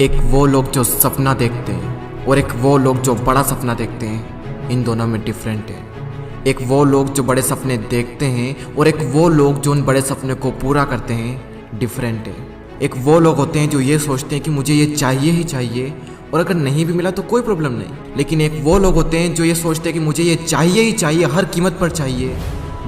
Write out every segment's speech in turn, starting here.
एक वो लोग जो सपना देखते हैं और एक वो लोग जो बड़ा सपना देखते हैं, इन दोनों में डिफरेंट है। एक वो लोग जो बड़े सपने देखते हैं और एक वो लोग जो उन बड़े सपने को पूरा करते हैं, डिफरेंट है। एक वो लोग होते हैं जो ये सोचते हैं कि मुझे ये चाहिए ही चाहिए और अगर नहीं भी मिला तो कोई प्रॉब्लम नहीं, लेकिन एक वो लोग होते हैं जो ये सोचते हैं कि मुझे ये चाहिए ही चाहिए, हर कीमत पर चाहिए,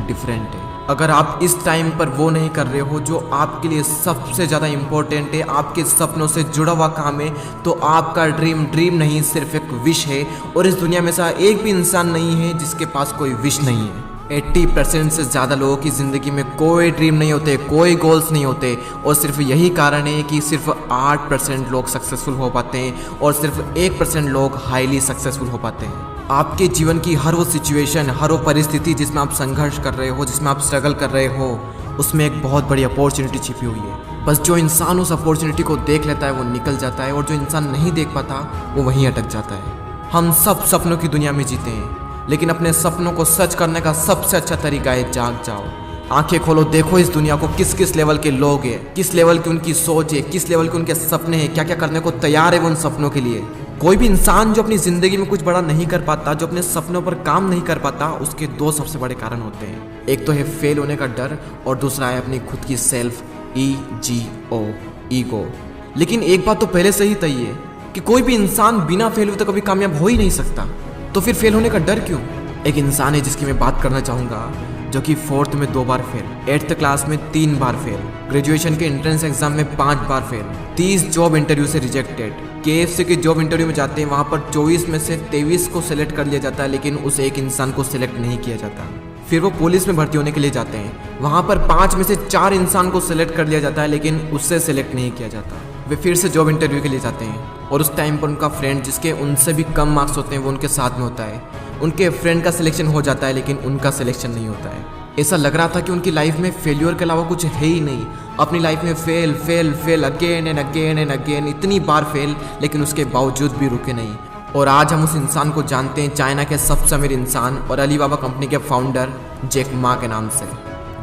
डिफरेंट है। अगर आप इस टाइम पर वो नहीं कर रहे हो जो आपके लिए सबसे ज़्यादा इम्पोर्टेंट है, आपके सपनों से जुड़ा हुआ काम है, तो आपका ड्रीम नहीं सिर्फ एक विश है। और इस दुनिया में ऐसा एक भी इंसान नहीं है जिसके पास कोई विश नहीं है। 80% से ज़्यादा लोगों की ज़िंदगी में कोई ड्रीम नहीं होते, कोई गोल्स नहीं होते, और सिर्फ यही कारण है कि सिर्फ 8% लोग सक्सेसफुल हो पाते हैं और सिर्फ 1% लोग हाईली सक्सेसफुल हो पाते हैं। आपके जीवन की हर वो सिचुएशन, हर वो परिस्थिति जिसमें आप संघर्ष कर रहे हो, जिसमें आप स्ट्रगल कर रहे हो, उसमें एक बहुत बड़ी अपॉर्चुनिटी छिपी हुई है। बस जो इंसान उस अपॉर्चुनिटी को देख लेता है वो निकल जाता है, और जो इंसान नहीं देख पाता वो वहीं अटक जाता है। हम सब सपनों की दुनिया में जीते हैं, लेकिन अपने सपनों को सच करने का सबसे अच्छा तरीका है जाग जाओ। आंखें खोलो, देखो इस दुनिया को किस किस लेवल के लोग हैं, किस लेवल की उनकी सोच है, किस लेवल के उनके सपने हैं, क्या क्या करने को तैयार है वो उन सपनों के लिए। कोई भी इंसान जो अपनी ज़िंदगी में कुछ बड़ा नहीं कर पाता, जो अपने सपनों पर काम नहीं कर पाता, उसके दो सबसे बड़े कारण होते हैं। एक तो है फेल होने का डर और दूसरा है अपनी खुद की सेल्फ ईगो। लेकिन एक बात तो पहले से ही तय है कि कोई भी इंसान बिना फेल हुए तो कभी कामयाब हो ही नहीं सकता, तो फिर फेल होने का डर क्यों? एक इंसान है जिसकी मैं बात करना चाहूँगा, जो कि 4th में 2 बार फेल, 8th क्लास में 3 बार फेल, ग्रेजुएशन के एंट्रेंस एग्जाम में 5 बार फेल, 30 जॉब इंटरव्यू से रिजेक्टेड। KFC के जॉब इंटरव्यू में जाते हैं, वहाँ पर 24 में से 23 को सिलेक्ट कर लिया जाता है, लेकिन उस एक इंसान को सिलेक्ट नहीं किया जाता। फिर वो पुलिस में भर्ती होने के लिए जाते हैं, वहाँ पर 5 में से 4 इंसान को सिलेक्ट कर लिया जाता है, लेकिन उससे सिलेक्ट नहीं किया जाता। वे फिर से जॉब इंटरव्यू के लिए जाते हैं, और उस टाइम पर उनका फ्रेंड जिसके उनसे भी कम मार्क्स होते हैं वो उनके साथ में होता है। उनके फ्रेंड का सिलेक्शन हो जाता है, लेकिन उनका सिलेक्शन नहीं होता है। ऐसा लग रहा था कि उनकी लाइफ में फेल्योर के अलावा कुछ है ही नहीं। अपनी लाइफ में फेल अगेन एंड अगेन, इतनी बार फेल, लेकिन उसके बावजूद भी रुके नहीं। और आज हम उस इंसान को जानते हैं, चाइना के सबसे अमीर इंसान और अलीबाबा कंपनी के फाउंडर जैक मा के नाम से।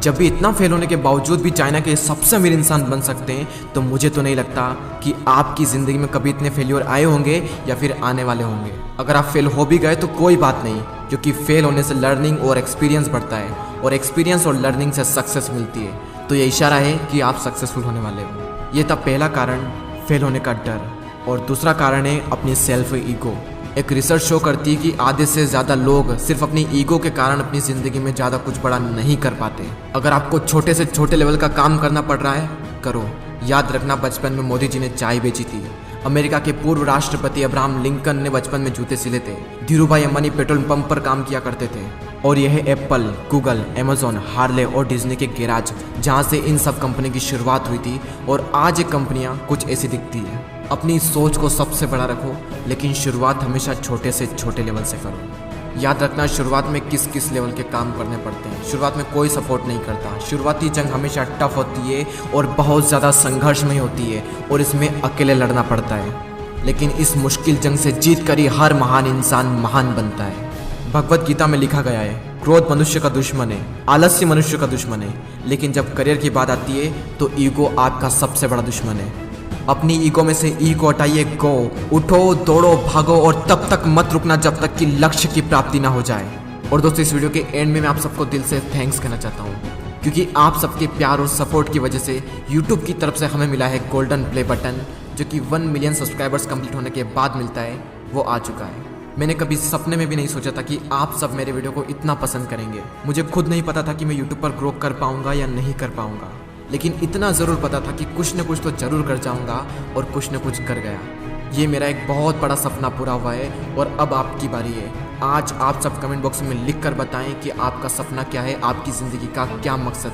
जब भी इतना फेल होने के बावजूद भी चाइना के सबसे अमीर इंसान बन सकते हैं, तो मुझे तो नहीं लगता कि आपकी ज़िंदगी में कभी इतने फेल्योर आए होंगे या फिर आने वाले होंगे। अगर आप फेल हो भी गए तो कोई बात नहीं, क्योंकि फेल होने से लर्निंग और एक्सपीरियंस बढ़ता है, और एक्सपीरियंस और लर्निंग से सक्सेस मिलती है। तो ये इशारा है कि आप सक्सेसफुल होने वाले हो। ये था पहला कारण, फेल होने का डर। और दूसरा कारण है अपनी सेल्फ ईगो। एक रिसर्च शो करती है कि आधे से ज़्यादा लोग सिर्फ अपनी ईगो के कारण अपनी ज़िंदगी में ज़्यादा कुछ बड़ा नहीं कर पाते। अगर आपको छोटे से छोटे लेवल का काम करना पड़ रहा है, करो। याद रखना, बचपन में मोदी जी ने चाय बेची थी। अमेरिका के पूर्व राष्ट्रपति अब्राहम लिंकन ने बचपन में जूते सिले थे। धीरूभाई अंबानी पेट्रोल पंप पर काम किया करते थे। और यह है एप्पल, गूगल, अमेजॉन, हार्ले और डिज्नी के गैराज, जहां से इन सब कंपनी की शुरुआत हुई थी। और आज ये कंपनियां कुछ ऐसी दिखती है। अपनी सोच को सबसे बड़ा रखो, लेकिन शुरुआत हमेशा छोटे से छोटे लेवल से करो। याद रखना, शुरुआत में किस किस लेवल के काम करने पड़ते हैं। शुरुआत में कोई सपोर्ट नहीं करता। शुरुआती जंग हमेशा टफ होती है और बहुत ज़्यादा संघर्षमय होती है, और इसमें अकेले लड़ना पड़ता है। लेकिन इस मुश्किल जंग से जीत कर ही हर महान इंसान महान बनता है। भगवत गीता में लिखा गया है, क्रोध मनुष्य का दुश्मन है, आलस्य मनुष्य का दुश्मन है, लेकिन जब करियर की बात आती है तो ईगो आपका सबसे बड़ा दुश्मन है। अपनी ईगो में से ई को हटाइए, गो, उठो, दौड़ो, भागो, और तब तक मत रुकना जब तक कि लक्ष्य की प्राप्ति ना हो जाए। और दोस्तों, इस वीडियो के एंड में मैं आप सबको दिल से थैंक्स कहना चाहता हूँ, क्योंकि आप सबके प्यार और सपोर्ट की वजह से यूट्यूब की तरफ से हमें मिला है गोल्डन प्ले बटन, जो कि 1 मिलियन सब्सक्राइबर्स कंप्लीट होने के बाद मिलता है, वो आ चुका है। मैंने कभी सपने में भी नहीं सोचा था कि आप सब मेरे वीडियो को इतना पसंद करेंगे। मुझे खुद नहीं पता था कि मैं यूट्यूब पर ग्रो कर पाऊंगा या नहीं कर पाऊंगा, लेकिन इतना ज़रूर पता था कि कुछ न कुछ तो ज़रूर कर जाऊंगा, और कुछ न कुछ कर गया। ये मेरा एक बहुत बड़ा सपना पूरा हुआ है, और अब आपकी बारी है। आज आप सब कमेंट बॉक्स में लिख कर बताएं कि आपका सपना क्या है, आपकी ज़िंदगी का क्या मकसद है।